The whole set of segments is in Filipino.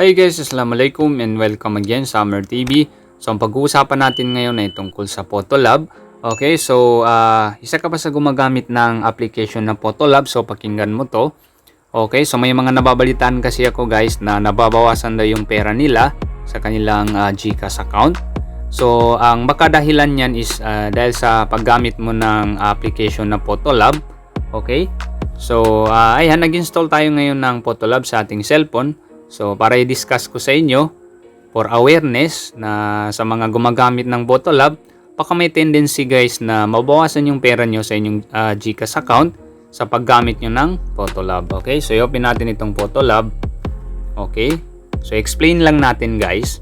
Hi guys, Assalamualaikum and welcome again sa Amer TV. So ang pag-uusapan natin ngayon ay tungkol sa Photolab. Okay, so isa ka pa sa gumagamit ng application na Photolab, so pakinggan mo to. Okay, so may mga nababalitaan kasi ako guys na nababawasan daw yung pera nila sa kanilang GCash account. So ang baka dahilan niyan is dahil sa paggamit mo ng application na Photolab. Okay, so ayan, nag-install tayo ngayon ng Photolab sa ating cellphone. So para i-discuss ko sa inyo for awareness na sa mga gumagamit ng Photolab, baka may tendency guys na mabawasan yung pera nyo sa inyong GCash account sa paggamit nyo ng Photolab. Okay, so i-open natin itong Photolab. Okay, so explain lang natin guys.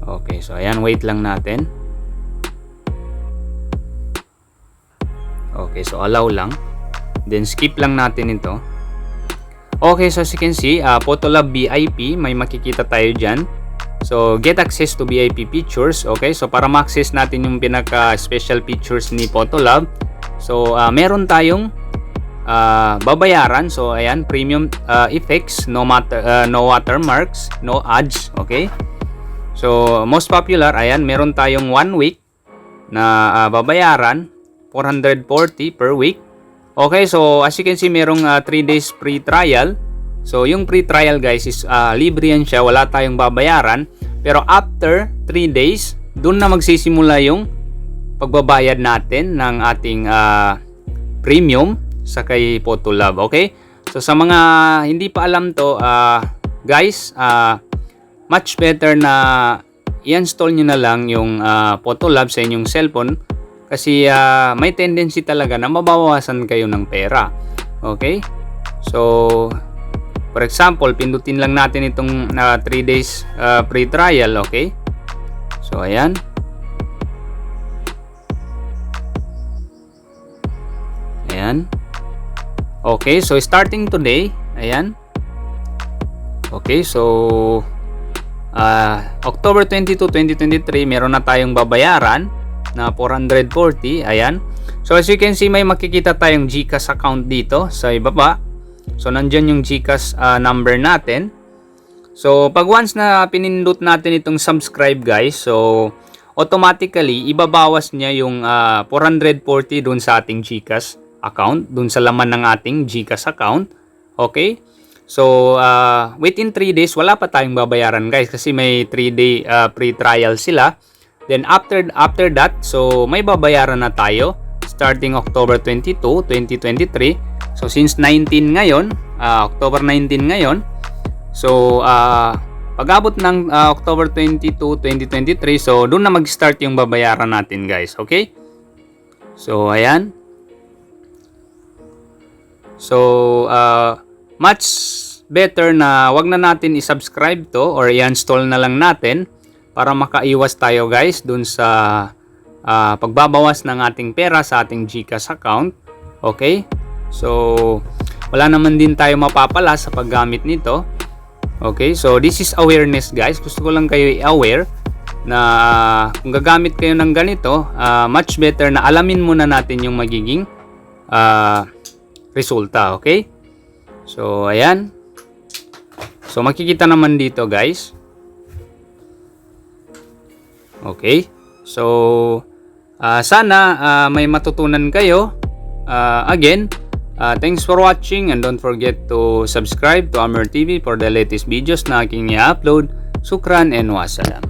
Okay, so ayan, wait lang natin. Okay, so allow lang. Then skip lang natin ito. Okay, so as you can see, Photolab VIP, may makikita tayo dyan. So, get access to VIP features. Okay, so para ma-access natin yung pinaka-special features ni Photolab, so meron tayong babayaran. So, ayan, premium effects, no watermarks, no ads. Okay, so most popular, ayan, meron tayong 1 week na babayaran, 440 per week. Okay, so as you can see, merong 3 days free trial. So yung free trial guys is libre yan siya, wala tayong babayaran. Pero after 3 days, dun na magsisimula yung pagbabayad natin ng ating premium sa kay Photolab. Okay, so sa mga hindi pa alam to guys, much better na i-install nyo na lang yung Photolab sa inyong cellphone. Kasi may tendency talaga na mabawasan kayo ng pera. Okay? So, for example, pindutin lang natin itong 3 days free trial. Okay? So, ayan. Ayan. Okay, so starting today, ayan. Okay, so October 22, 2023, meron na tayong babayaran na 440, ayan. So as you can see, may makikita tayong GCash account dito sa ibaba. So nandyan yung GCash number natin. So pag once na pinindot natin itong subscribe guys, so automatically ibabawas niya yung 440 dun sa ating GCash account, dun sa laman ng ating GCash account. Okay, so within 3 days wala pa tayong babayaran guys, kasi may 3-day free trial sila. Then after that, so may babayaran na tayo starting October 22, 2023. So since 19 ngayon, October 19 ngayon. So pag-abot ng October 22, 2023, so doon na mag-start yung babayaran natin guys. Okay? So ayan. So much better na wag na natin i-subscribe to or i-install na lang natin para makaiwas tayo guys dun sa pagbabawas ng ating pera sa ating GCash account. Okay? So wala naman din tayo mapapala sa paggamit nito. Okay? So this is awareness guys. Gusto ko lang kayo i-aware na kung gagamit kayo ng ganito, much better na alamin muna natin yung magiging resulta. Okay? So ayan. So makikita naman dito guys. Okay, so sana may matutunan kayo. Again, thanks for watching and don't forget to subscribe to Amer TV for the latest videos na aking i-upload. Sukran and wassalam.